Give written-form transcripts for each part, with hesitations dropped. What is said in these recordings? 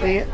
for you.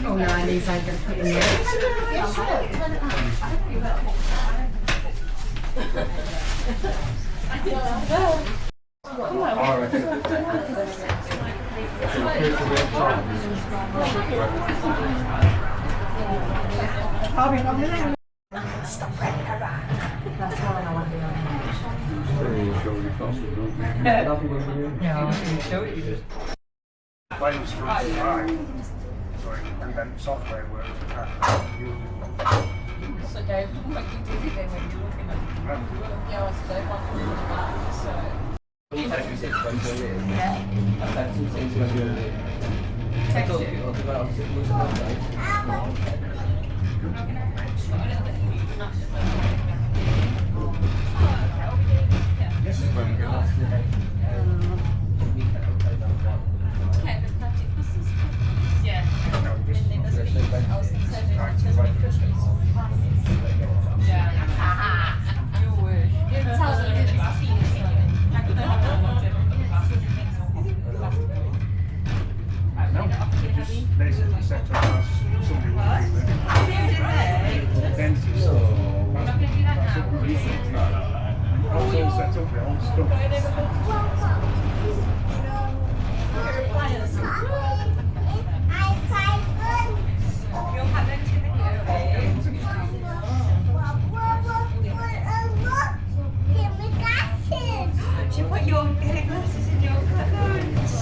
Oh no, these I can put in there. Stop running around. That's all I want to do. Yeah, I can show you. Planes from right. Sorry, and then software works. So Dave, like you did it then when you're looking at yeah, I was Dave on the back, so This is when we get off. Basically set up as somebody dentist. That's all set up, all stuff. You put your glasses in your cupboards.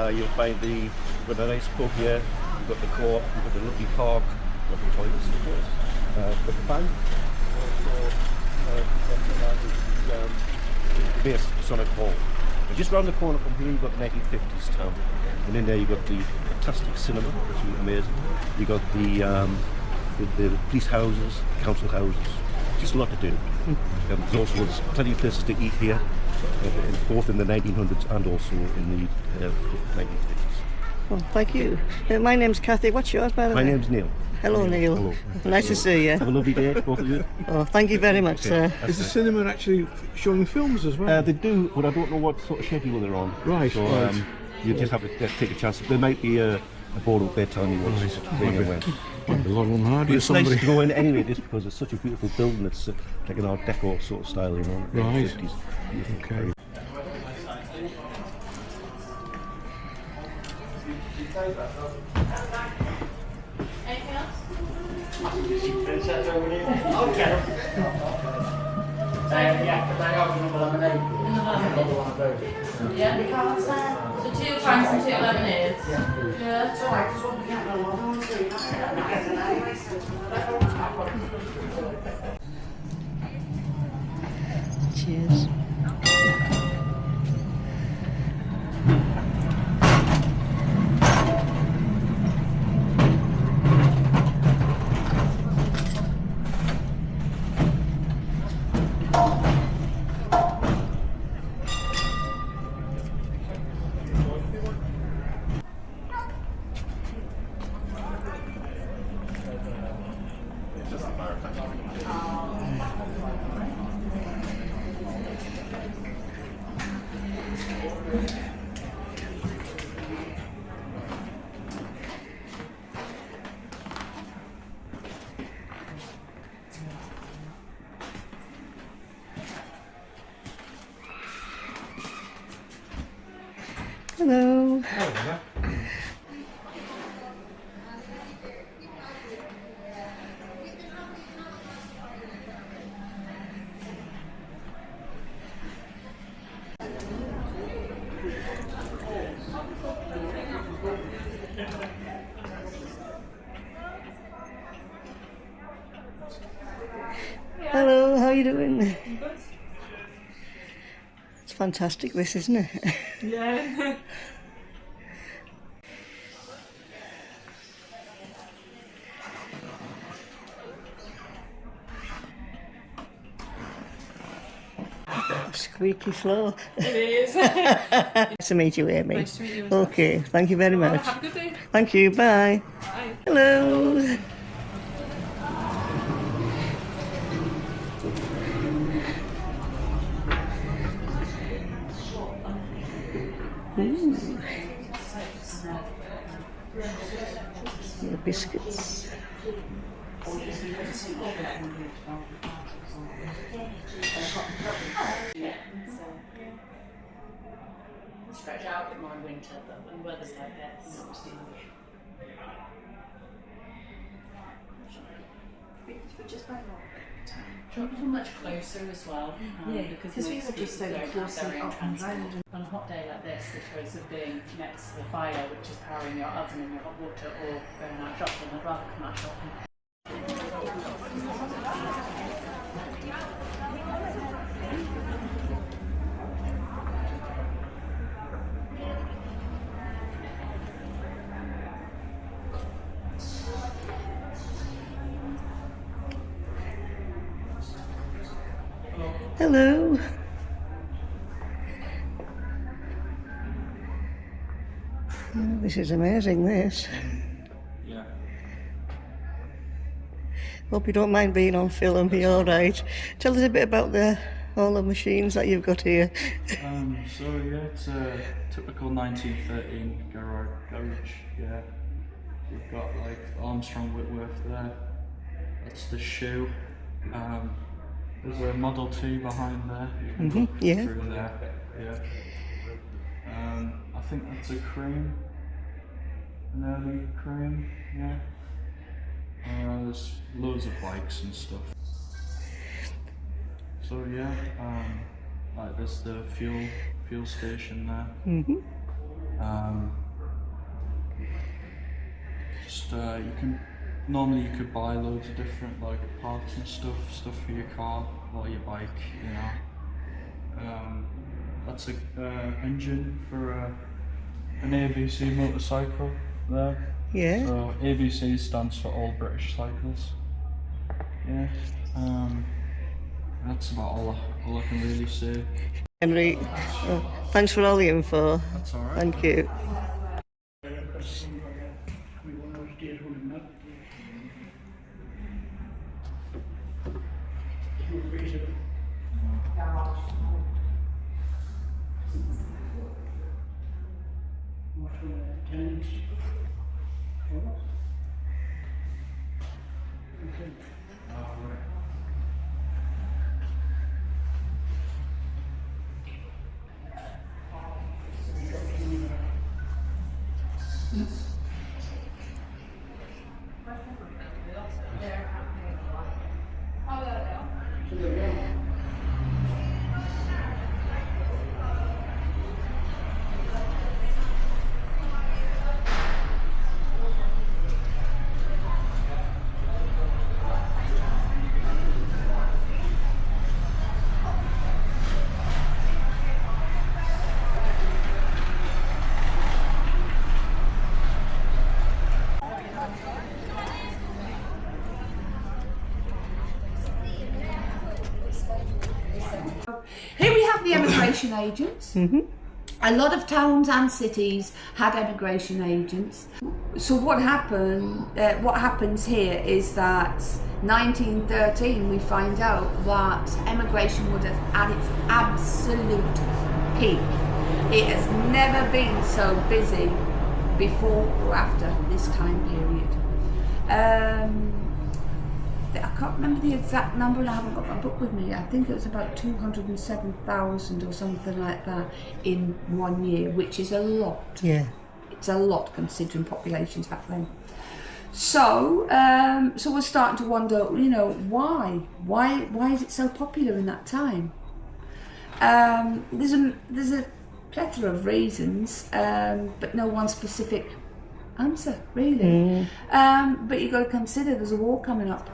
You'll find we've got a nice pub here, we've got the co-op, we've got the lovely park, we've got the toilets of course, we've got the bank, also the base Masonic Hall. And just round the corner from here you've got the 1950s town, and in there you've got the fantastic cinema, which is amazing. You've got the police houses, council houses, just a lot to do. There's also plenty of places to eat here, both in the 1900s and also in the 1950s. Well, thank you. My name's Kathy. What's yours, by the way? My name's Neil. Hello, Neil. Hello. Nice to see you. Have a lovely day, both of you. Oh, thank you very much, sir. Is the cinema actually showing films as well? They do, but I don't know what sort of schedule they're on. Right, So right. you just have to take a chance. There might be a board up bedtime you want to bring away. Might be a lot of them hardy or It's nice somebody. to go in anyway, just because it's such a beautiful building. It's like an Art Deco sort of style, you know. Right. 50s. Okay. anything else? Yeah. So 2 pints and 2 lemonades. Yeah. Cheers. Hello. Hello, how are you doing? It's fantastic this, isn't it? Yeah. Squeaky slow. It is. Nice to meet you, Amy. Nice to meet you as well. Okay, thank you very much. Have a good day. Thank you, bye. Bye. Hello. Ooh. Your biscuits. Stretch out a bit more in winter, but when weather's like this, not so much closer as well, because we were just so close their own up and transport. round. On a hot day like this, the choice of being next to the fire, which is powering your oven and your hot water, or going out shopping, I'd rather come out shopping. Hello. Oh, this is amazing, this. Yeah. Hope you don't mind being on film, be alright. Tell us a bit about all the machines that you've got here. So yeah, it's a typical 1913 garage. Yeah. We've got like Armstrong Whitworth there. That's the shoe. There's a Model T behind there. You can look yeah. through there. Yeah. I think that's a cream. An early cream. Yeah. There's loads of bikes and stuff. So yeah, like there's the fuel station there. You can normally you could buy loads of different like parts and stuff for your car or your bike, you know. That's a engine for an ABC motorcycle there. Yeah. So ABC stands for All British Cycles. Yeah. That's about all I can really say. Henry, thanks for all the info. That's alright. Thank you. Here we have the emigration agents. A lot of towns and cities had emigration agents. So what happens here is that 1913 we find out that emigration was at its absolute peak. It has never been so busy before or after this time period. I can't remember the exact number and I haven't got my book with me. I think it was about 207,000 or something like that in 1 year, which is a lot. Yeah. It's a lot considering populations back then. So, so we're starting to wonder, you know, why is it so popular in that time? There's a plethora of reasons, but no one specific answer really. But you've got to consider there's a war coming up.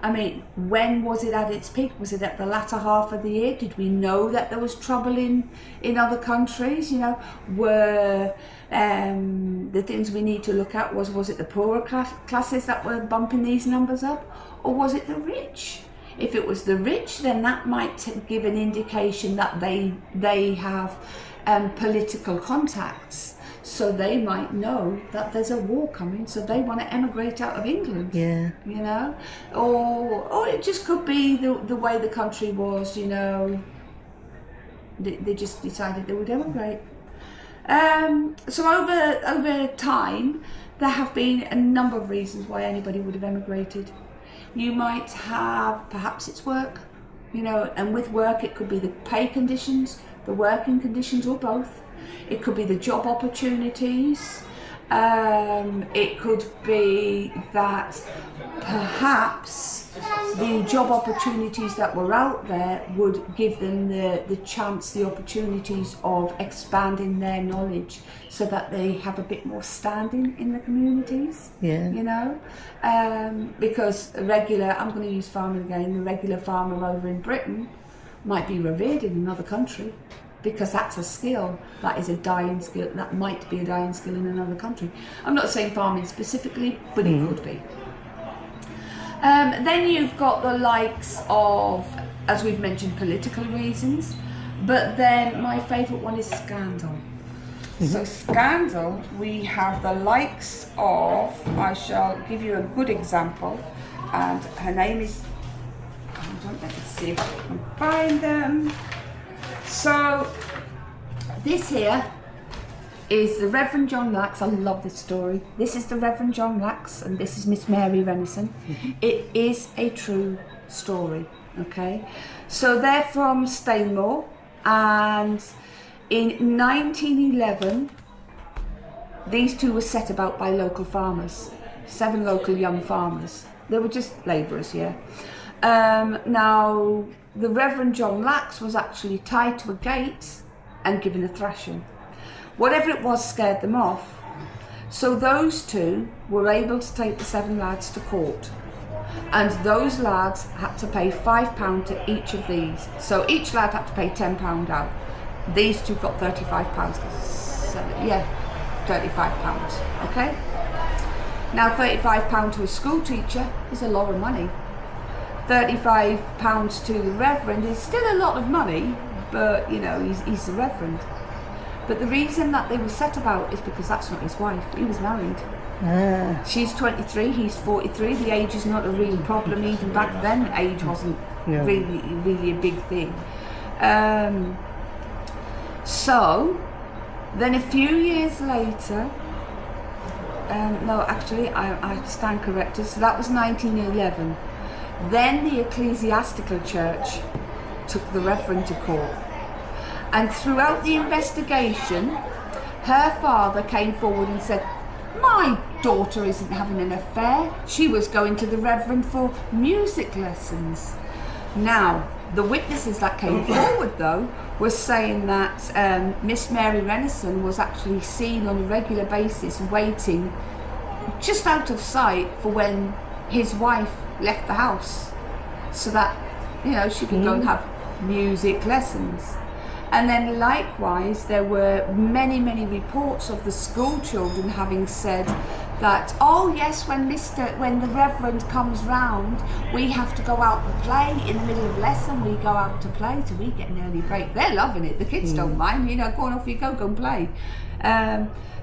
I mean, when was it at its peak? Was it at the latter half of the year? Did we know that there was trouble in other countries? You know, were the things we need to look at was it the poorer classes that were bumping these numbers up, or was it the rich? If it was the rich, then that might give an indication that they have political contacts. So they might know that there's a war coming, so they want to emigrate out of England. Yeah. You know, or it just could be the way the country was. You know, they just decided they would emigrate. So over time, there have been a number of reasons why anybody would have emigrated. You might have, perhaps it's work, you know, and with work it could be the pay conditions, the working conditions, or both. It could be the job opportunities. It could be that perhaps the job opportunities that were out there would give them the chance, the opportunities of expanding their knowledge so that they have a bit more standing in the communities. Yeah. You know, because I'm going to use farming again, the regular farmer over in Britain might be revered in another country, because that's a skill that is a dying skill, that might be a dying skill in another country. I'm not saying farming specifically, but it could be. Then you've got the likes of, as we've mentioned, political reasons, but then my favourite one is scandal. So scandal, we have the likes of, I shall give you a good example, and her name is, hold on, let's see if I can find them. So this here is the Reverend John Lax. I love this story. This is the Reverend John Lax, and this is Miss Mary Renison. It is a true story, okay? So they're from Stainmore, and in 1911, these two were set about by local farmers, 7 local young farmers. They were just labourers, yeah. Now, the Reverend John Lax was actually tied to a gate and given a thrashing. Whatever it was scared them off. So those two were able to take the 7 lads to court. And those lads had to pay £5 to each of these. So each lad had to pay £10 out. These two got £35. Yeah, £35, okay? Now £35 to a school teacher is a lot of money. £35 to the Reverend is still a lot of money, but you know, he's the Reverend. But the reason that they were set about is because that's not his wife. He was married. She's 23, he's 43. The age is not a real problem. Even back then, age wasn't really a big thing. So then a few years later, no, actually, I stand corrected. So that was 1911. Then the ecclesiastical church took the Reverend to court. And throughout the investigation, her father came forward and said, "My daughter isn't having an affair. She was going to the Reverend for music lessons." Now, the witnesses that came forward, though, were saying that Miss Mary Renison was actually seen on a regular basis waiting just out of sight for when his wife left the house, so that, you know, she could go and have music lessons. And then likewise, there were many reports of the school children having said that, oh yes, when the Reverend comes round, we have to go out and play. In the middle of lesson, we go out to play till we get an early break. They're loving it. The kids don't mind, you know, go on, off you go and play.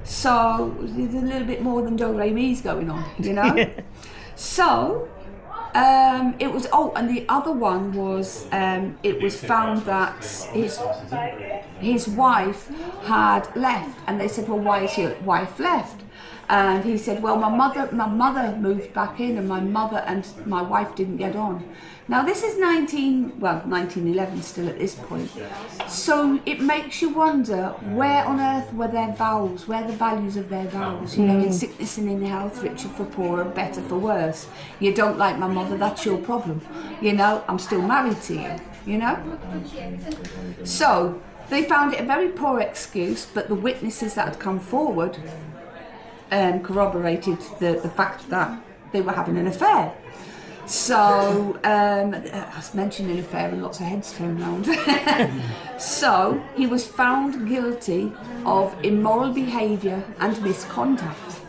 So there's a little bit more than do re mi's going on, you know. So it was, and the other one was, it was found that his wife had left, and they said, well, why is your wife left? And he said, well, my mother moved back in, and my mother and my wife didn't get on. Now this is 1911 still at this point. So it makes you wonder, where on earth were their vows? Where are the values of their vows? You know, in sickness and in health, richer for poorer, better for worse. You don't like my mother, that's your problem. You know, I'm still married to you, you know? So they found it a very poor excuse, but the witnesses that had come forward corroborated the fact that they were having an affair. So, I was mentioning an affair and lots of heads turned round. So, he was found guilty of immoral behaviour and misconduct.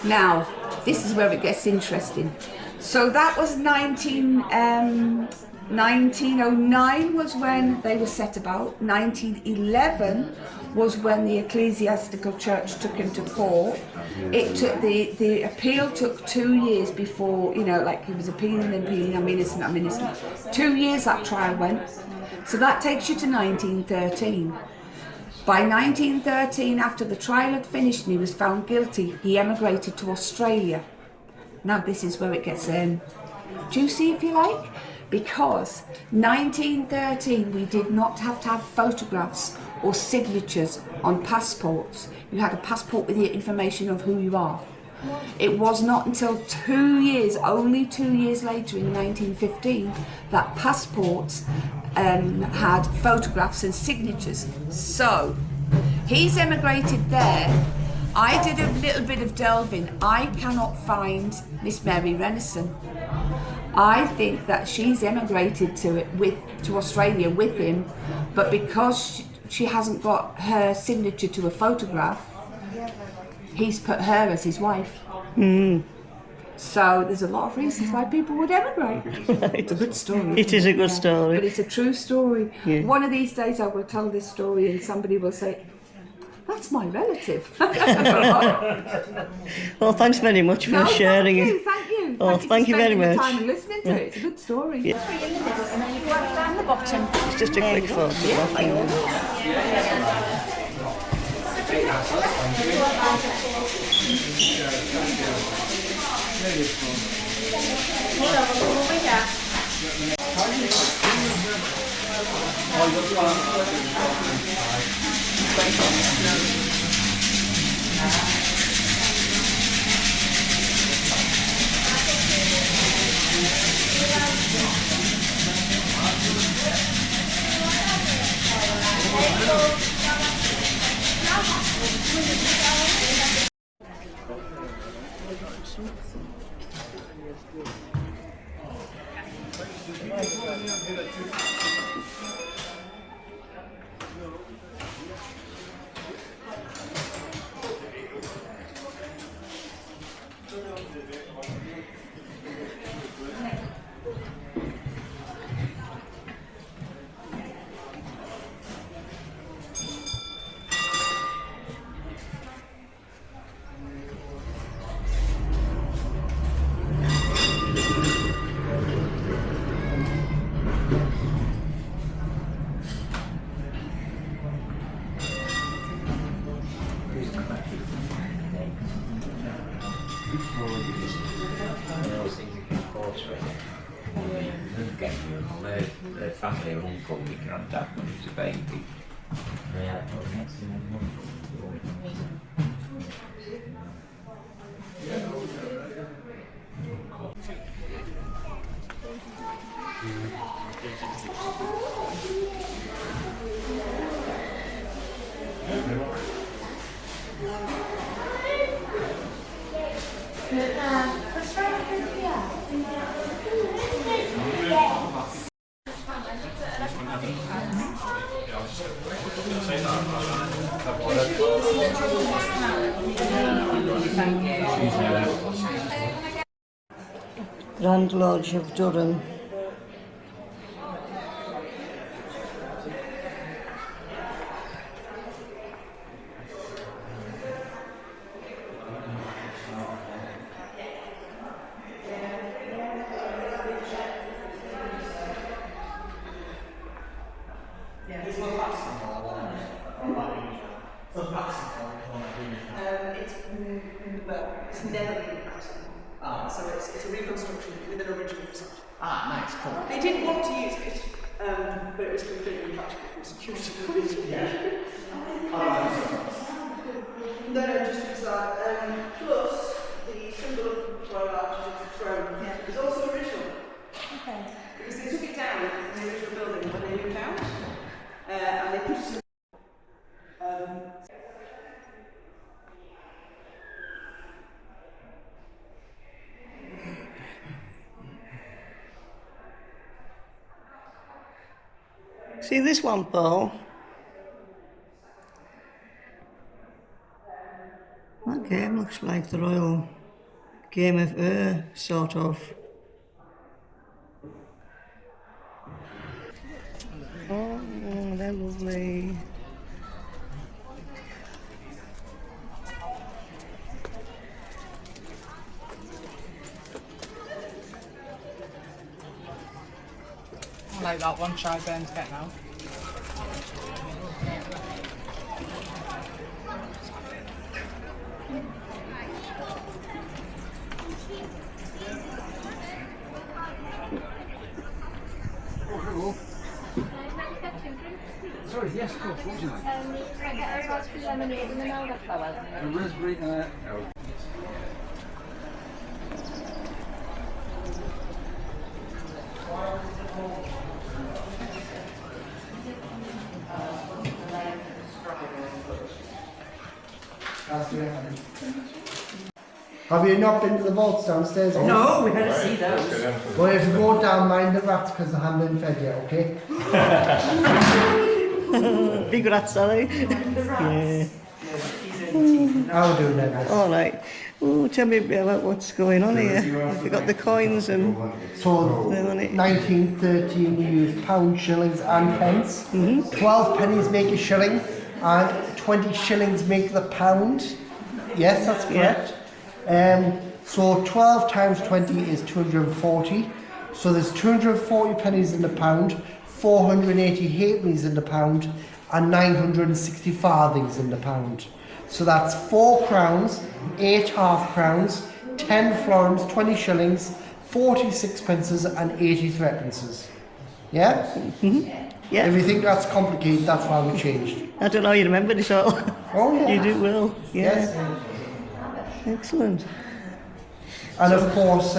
Now, this is where it gets interesting. So that was 1909 was when they were set about. 1911 was when the ecclesiastical church took him to court. It took the appeal took 2 years before, you know, like he was appealing and appealing, I'm innocent, I'm innocent. 2 years that trial went. So that takes you to 1913. By 1913, after the trial had finished and he was found guilty, he emigrated to Australia. Now this is where it gets juicy, if you like, because 1913 we did not have to have photographs or signatures on passports. You had a passport with the information of who you are. It was not until 2 years, only 2 years later in 1915, that passports had photographs and signatures. So he's emigrated there. I did a little bit of delving. I cannot find Miss Mary Renison. I think that she's emigrated to Australia with him, but because she hasn't got her signature to a photograph, he's put her as his wife. So there's a lot of reasons why people would emigrate. It's a good story. It is a good story. But it's a true story. Yeah. One of these days I will tell this story and somebody will say, that's my relative. Well, thanks very much for sharing it. Thank you. Oh, thank you very much. Time and listening to it. It's a good story. Yeah. Down the bottom. It's just a quick photograph. Their family and uncle, my granddad, when he was a baby. Grand Lodge of Durham. It's never been so it's a reconstruction with an original facade. Nice, cool. They did want to use it, but it was completely impractical from a security point of view. No, just the facade. Plus, the symbol of the Royal Arch of the throne is also original. Okay. Because they took it down in the original building when they moved out, and they put it in. See this one, Paul? That game looks like the Royal Game of sort of. Oh, they're lovely. I like that one, try burn to get now. Sorry, yes, of course. What would you like? I get a raspberry lemonade and an elderflower. A raspberry and a... Oh. Have you not been to the vaults downstairs? No, we had to see those. Well, if you go down, mind the rats because they haven't been fed yet, okay? Big rats, are they? Yeah. How are we doing then? All right. Oh, tell me a bit about what's going on here. Have you got the coins and So, the money? 1913 we used pounds, shillings and pence. 12 pennies make a shilling and 20 shillings make the pound. Yes, that's correct. So 12 times 20 is 240. So there's 240 pennies in the pound, 480 halfpennies in the pound and 960 farthings in the pound. So that's 4 crowns, 8 half crowns, 10 florins, 20 shillings, 46 pences and 80 threepences. Yeah? Yeah. If you think that's complicated, that's why we changed. I don't know, you remember this all. Oh yeah. You do well. Yeah. Yes. Excellent. And of course,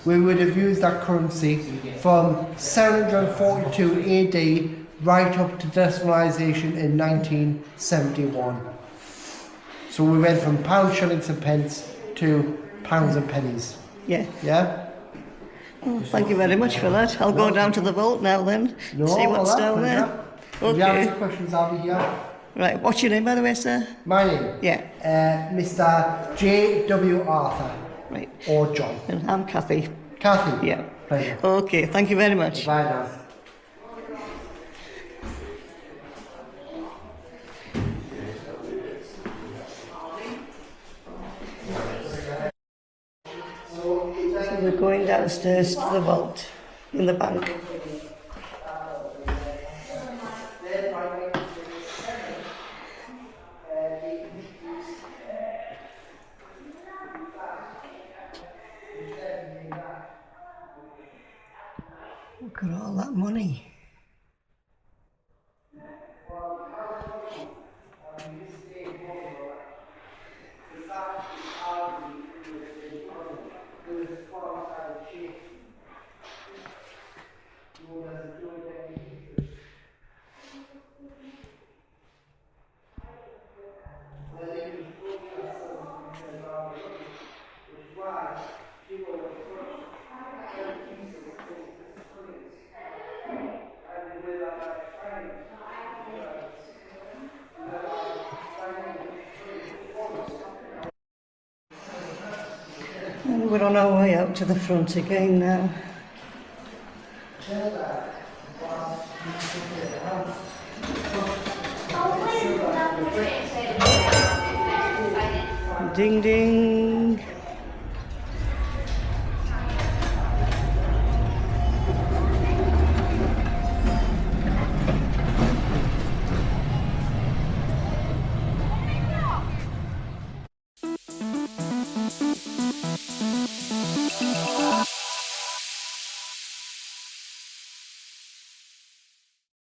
we would have used that currency from 742 AD right up to decimalisation in 1971. So we went from pounds, shillings and pence to pounds and pennies. Yeah. Yeah? Oh, thank you very much for that. I'll go down to the vault now then. No, see what's well, down there. If you have Okay. any questions, I'll be here. Right, what's your name by the way, sir? My name? Yeah. Mr. J.W. Arthur. Right. Or John. And I'm Kathy. Kathy? Yeah. Pleasure. Okay, thank you very much. Bye now. So we're going downstairs to the vault in the bank. Look at all that money. And we're on our way out to the front again now. Ding ding.